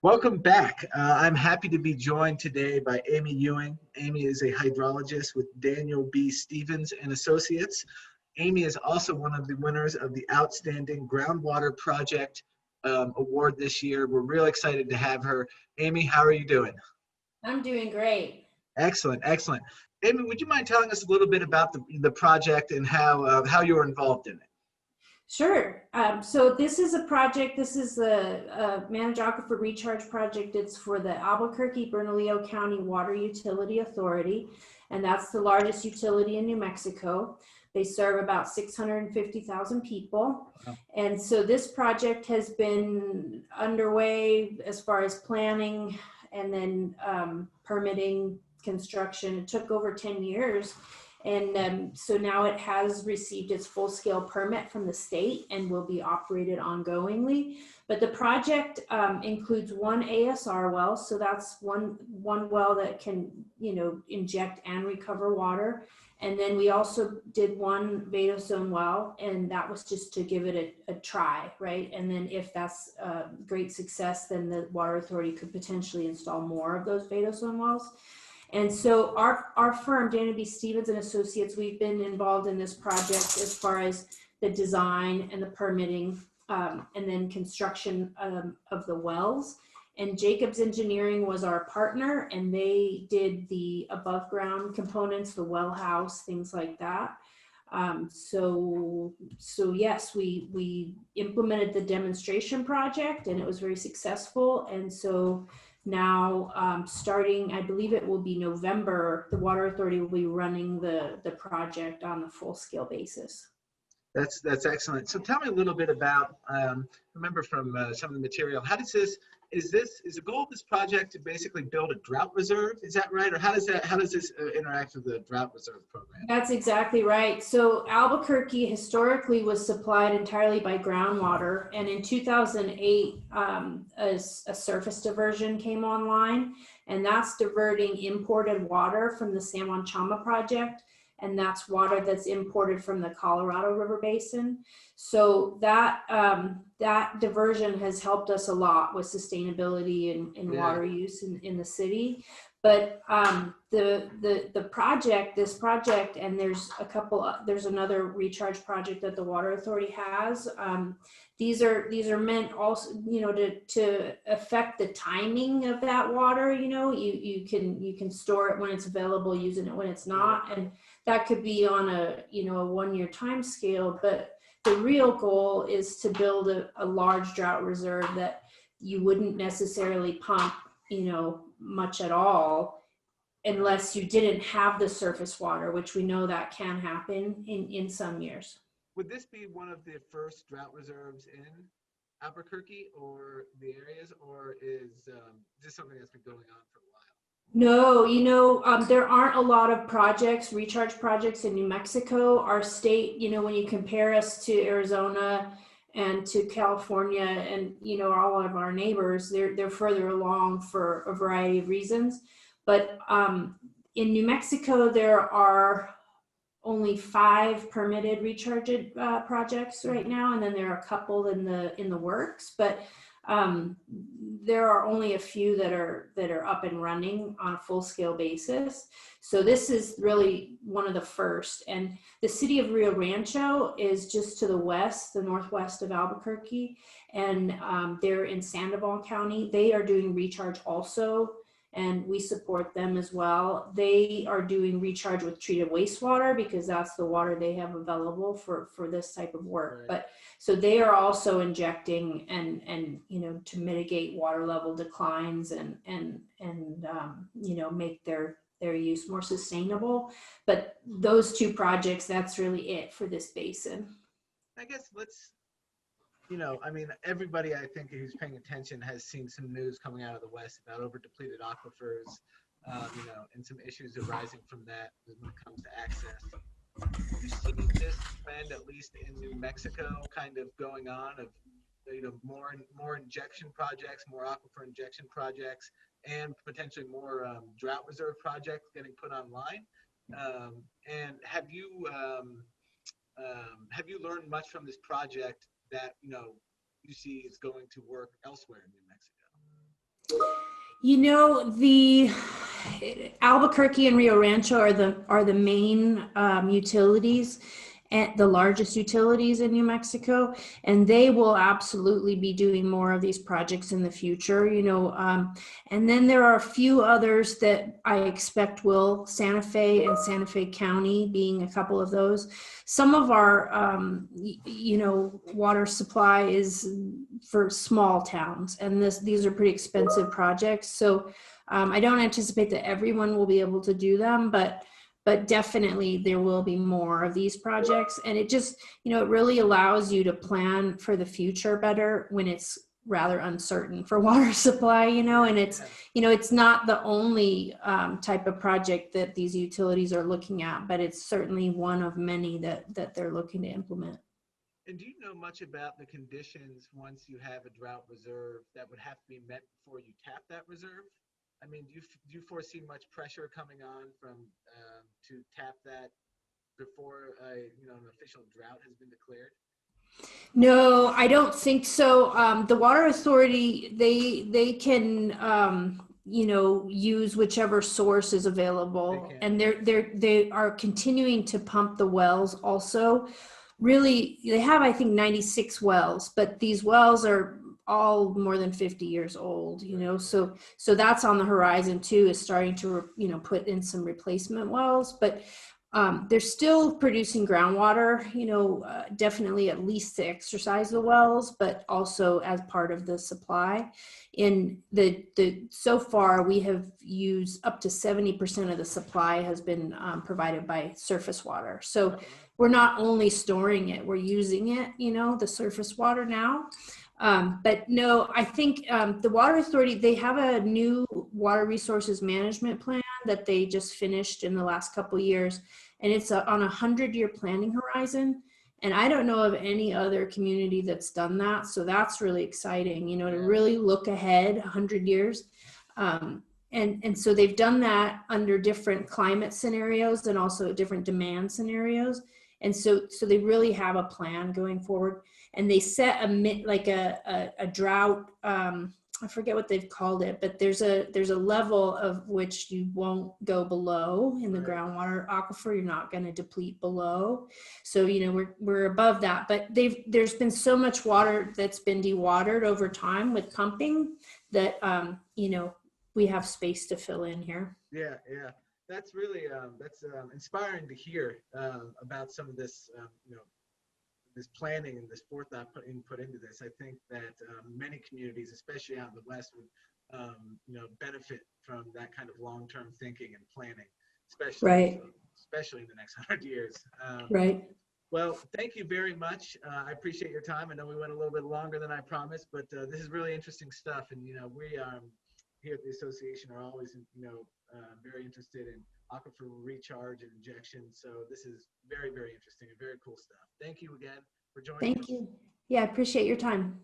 Welcome back. I'm happy to be joined today by Amy Ewing. Amy is a hydrologist with Daniel B. Stevens and Associates. Amy is also one of the winners of the Outstanding Groundwater Project Award this year. We're real excited to have her. Amy, how are you doing? I'm doing great. Excellent, excellent. Amy, would you mind telling us a little bit about the project and how you were involved in it? Sure. So this is a project, this is the Managed Aquifer Recharge Project. It's for the Albuquerque-Bernalillo County Water Utility Authority, and that's the largest utility in New Mexico. They serve about 650,000 people. Wow. And so this project has been underway as far as planning and then permitting, construction. It took over 10 years. And so now it has received its full-scale permit from the state and will be operated ongoingly. But the project includes one ASR well, so that's one well that can, inject and recover water. And then we also did one vadozone well, and that was just to give it a try, right? And then if that's a great success, then the Water Authority could potentially install more of those vadozone wells. And so our firm, Daniel B. Stevens and Associates, we've been involved in this project as far as the design and the permitting and then construction of the wells. And Jacobs Engineering was our partner, and they did the above ground components, the well house, things like that. So yes, we implemented the demonstration project, and it was very successful. And so now, starting, I believe it will be November, the Water Authority will be running the project on the full-scale basis. That's excellent. So tell me a little bit about, remember from some of the material, is the goal of this project to basically build a drought reserve? Is that right? Or how does this interact with the drought reserve program? That's exactly right. So Albuquerque historically was supplied entirely by groundwater. And in 2008, a surface diversion came online, and that's diverting imported water from the San Juan Chama project. And that's water that's imported from the Colorado River Basin. So that diversion has helped us a lot with sustainability and water use in the city. But this project, and there's another recharge project that the Water Authority has. These are meant also, to affect the timing of that water. You can store it when it's available, using it when it's not, and that could be on a 1-year time scale. But the real goal is to build a large drought reserve that you wouldn't necessarily pump, much at all, unless you didn't have the surface water, which we know that can happen in some years. Would this be one of the first drought reserves in Albuquerque or the areas, or is this something that's been going on for a while? No, there aren't a lot of recharge projects in New Mexico. Our state, when you compare us to Arizona and to California and, all of our neighbors, they're further along for a variety of reasons. But in New Mexico, there are only 5 permitted recharge projects right now, and then there are a couple in the works. But there are only a few that are up and running on a full-scale basis. So this is really one of the first. And the city of Rio Rancho is just to the west, the northwest of Albuquerque, and they're in Sandoval County. They are doing recharge also, and we support them as well. They are doing recharge with treated wastewater because that's the water they have available for this type of work. Right. But so they are also injecting and to mitigate water level declines and make their use more sustainable. But those 2 projects, that's really it for this basin. I guess everybody I think who's paying attention has seen some news coming out of the West about over-depleted aquifers, and some issues arising from that when it comes to access. Do you see this trend, at least in New Mexico, kind of going on of, more injection projects, more aquifer injection projects, and potentially more drought reserve projects getting put online? And have you learned much from this project that you see is going to work elsewhere in New Mexico? You know, the Albuquerque and Rio Rancho are the main utilities, and the largest utilities in New Mexico, and they will absolutely be doing more of these projects in the future. And then there are a few others that I expect will, Santa Fe and Santa Fe County being a couple of those. Some of our water supply is for small towns, and these are pretty expensive projects. So I don't anticipate that everyone will be able to do them, but definitely there will be more of these projects. And it just, it really allows you to plan for the future better when it's rather uncertain for water supply, and it's not the only type of project that these utilities are looking at, but it's certainly one of many that they're looking to implement. And do you know much about the conditions once you have a drought reserve that would have to be met before you tap that reserve? I mean, do you foresee much pressure coming on from to tap that before an official drought has been declared? No, I don't think so. The Water Authority, they can use whichever source is available, and they are continuing to pump the wells also. Really, they have, I think, 96 wells, but these wells are all more than 50 years old, so that's on the horizon too, is starting to put in some replacement wells, but they're still producing groundwater, definitely at least to exercise the wells, but also as part of the supply. In so far, we have used up to 70% of the supply has been provided by surface water. So we're not only storing it, we're using it, the surface water now. But no, I think the Water Authority, they have a new water resources management plan that they just finished in the last couple of years, and it's on a 100-year planning horizon. And I don't know of any other community that's done that, so that's really exciting, to really look ahead 100 years. And so they've done that under different climate scenarios and also different demand scenarios. And so they really have a plan going forward. And they set a drought, I forget what they've called it, but there's a level of which you won't go below in the groundwater aquifer. You're not going to deplete below. So, we're above that, but there's been so much water that's been dewatered over time with pumping that, we have space to fill in here. Yeah. That's really, inspiring to hear about some of this, this planning and this forethought put into this. I think that many communities, especially out in the West, would benefit from that kind of long-term thinking and planning, especially in the next 100 years. Right. Well, thank you very much. I appreciate your time. I know we went a little bit longer than I promised, but this is really interesting stuff. And we here at the association are always very interested in aquifer recharge and injection. So this is very, very interesting and very cool stuff. Thank you again for joining us. Thank you. Yeah, I appreciate your time.